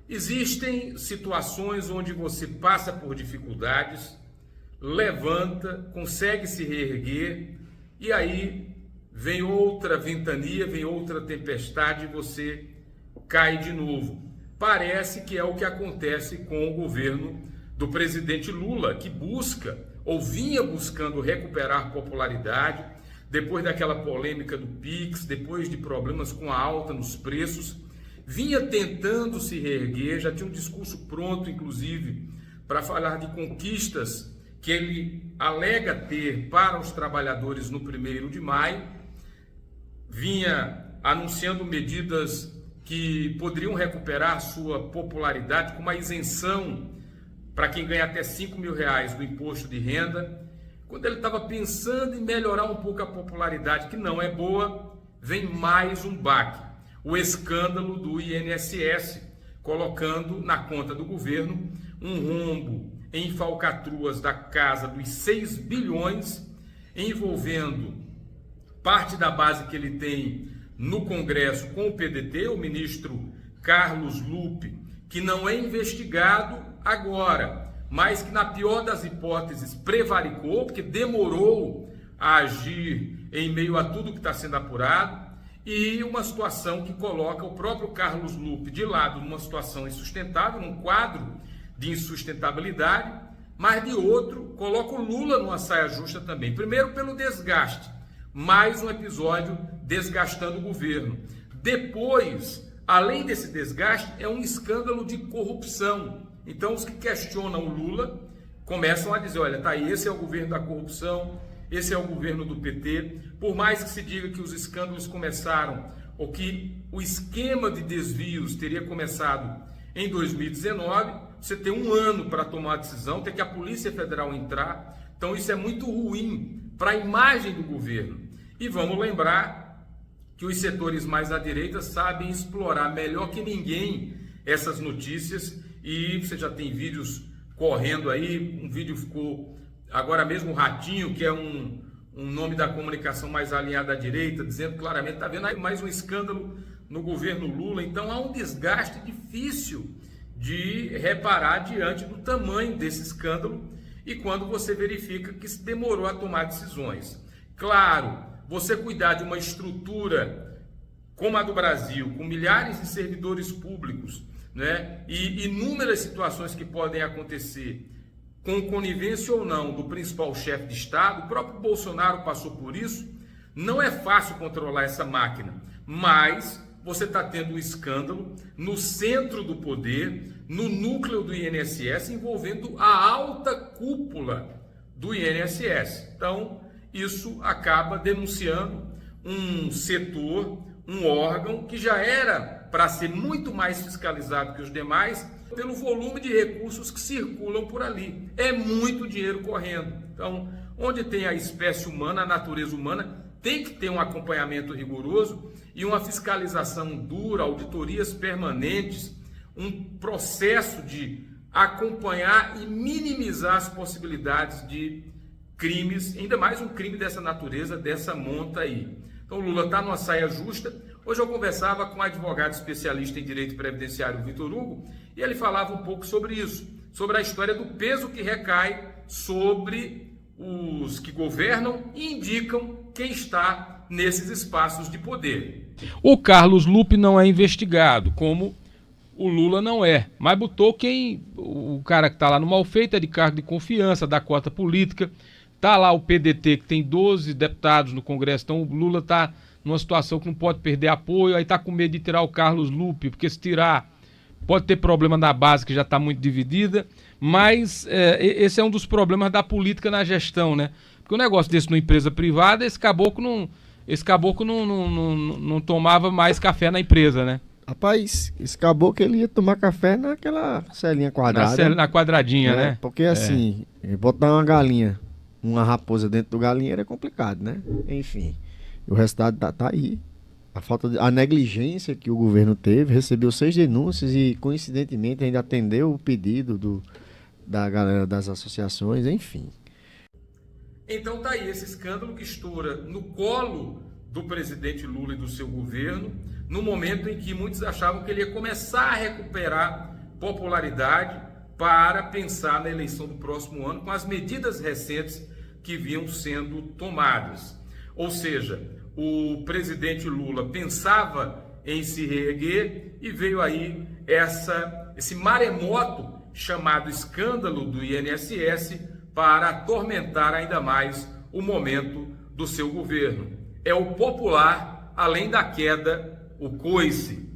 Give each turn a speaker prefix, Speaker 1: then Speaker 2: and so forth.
Speaker 1: Existem situações onde você passa por dificuldades, levanta, consegue se reerguer e aí vem outra ventania, vem outra tempestade e você cai de novo. Parece que é o que acontece com o governo do presidente Lula, que busca ou vinha buscando recuperar popularidade depois daquela polêmica do Pix, depois de problemas com a alta nos preços, vinha tentando se reerguer, já tinha um discurso pronto, inclusive, para falar de conquistas que ele alega ter para os trabalhadores no 1º de maio, vinha anunciando medidas que poderiam recuperar sua popularidade, com uma isenção para quem ganha até R$5.000 do imposto de renda. Quando ele estava pensando em melhorar um pouco a popularidade, que não é boa, vem mais um baque. O escândalo do INSS, colocando na conta do governo um rombo em falcatruas da casa dos 6 bilhões, envolvendo parte da base que ele tem no Congresso com o PDT, o ministro Carlos Lupe, que não é investigado agora, mas que na pior das hipóteses prevaricou, porque demorou a agir em meio a tudo que está sendo apurado, e uma situação que coloca o próprio Carlos Lupe de lado numa situação insustentável, num quadro de insustentabilidade, mas de outro coloca o Lula numa saia justa também. Primeiro pelo desgaste, mais um episódio desgastando o governo. Depois, além desse desgaste, é um escândalo de corrupção. Então os que questionam o Lula começam a dizer, olha, tá aí, esse é o governo da corrupção, esse é o governo do PT. Por mais que se diga que os escândalos começaram, ou que o esquema de desvios teria começado em 2019, você tem um ano para tomar a decisão, tem que a Polícia Federal entrar. Então isso é muito ruim para a imagem do governo. E vamos lembrar que os setores mais à direita sabem explorar melhor que ninguém essas notícias, e você já tem vídeos correndo aí. Um vídeo ficou agora mesmo, o Ratinho, que é um nome da comunicação mais alinhada à direita, dizendo claramente, está vendo aí mais um escândalo no governo Lula. Então há um desgaste difícil de reparar diante do tamanho desse escândalo e quando você verifica que se demorou a tomar decisões. Claro, você cuidar de uma estrutura como a do Brasil, com milhares de servidores públicos, né, e inúmeras situações que podem acontecer, com conivência ou não do principal chefe de Estado, o próprio Bolsonaro passou por isso, não é fácil controlar essa máquina, mas você está tendo um escândalo no centro do poder, no núcleo do INSS, envolvendo a alta cúpula do INSS. Então, isso acaba denunciando um setor, um órgão que já era para ser muito mais fiscalizado que os demais, pelo volume de recursos que circulam por ali. É muito dinheiro correndo. Então, onde tem a espécie humana, a natureza humana, tem que ter um acompanhamento rigoroso e uma fiscalização dura, auditorias permanentes, um processo de acompanhar e minimizar as possibilidades de crimes, ainda mais um crime dessa natureza, dessa monta aí. Então, o Lula está numa saia justa. Hoje eu conversava com um advogado especialista em direito previdenciário, Vitor Hugo, e ele falava um pouco sobre isso, sobre a história do peso que recai sobre os que governam e indicam quem está nesses espaços de poder.
Speaker 2: O Carlos Lupe não é investigado, como o Lula não é, mas botou o cara que está lá no Malfeito é de cargo de confiança, da cota política. Está lá o PDT, que tem 12 deputados no Congresso, então o Lula está numa situação que não pode perder apoio, aí está com medo de tirar o Carlos Lupe, porque se tirar pode ter problema na base que já está muito dividida, mas esse é um dos problemas da política na gestão, né? Porque um negócio desse numa empresa privada, esse caboclo não tomava mais café na empresa, né?
Speaker 3: Rapaz, esse caboclo ele ia tomar café naquela celinha quadrada.
Speaker 2: Na quadradinha, né?
Speaker 3: Porque assim, botar uma galinha, uma raposa dentro do galinheiro é complicado, né? Enfim, o resultado tá aí. A negligência que o governo teve, recebeu 6 denúncias e, coincidentemente, ainda atendeu o pedido da galera das associações, enfim.
Speaker 1: Então tá aí esse escândalo que estoura no colo do presidente Lula e do seu governo, no momento em que muitos achavam que ele ia começar a recuperar popularidade para pensar na eleição do próximo ano com as medidas recentes que vinham sendo tomadas. Ou seja, o presidente Lula pensava em se reerguer e veio aí esse maremoto chamado escândalo do INSS para atormentar ainda mais o momento do seu governo. É o popular, além da queda, o coice.